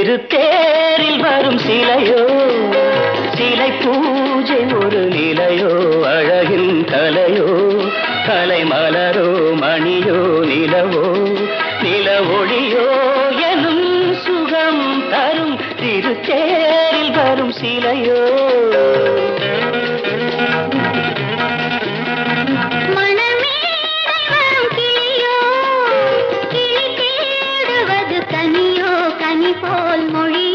திருத்தேரில் வரும் சிலையோ சிலை பூஜை ஒரு நிலையோ அழகின் கலையோ கலை மலரோ மணியோ நிலவோ நில ஒளியோ எனும் சுகம் தரும் திருத்தேரில் வரும் சிலையோ போல் மொழி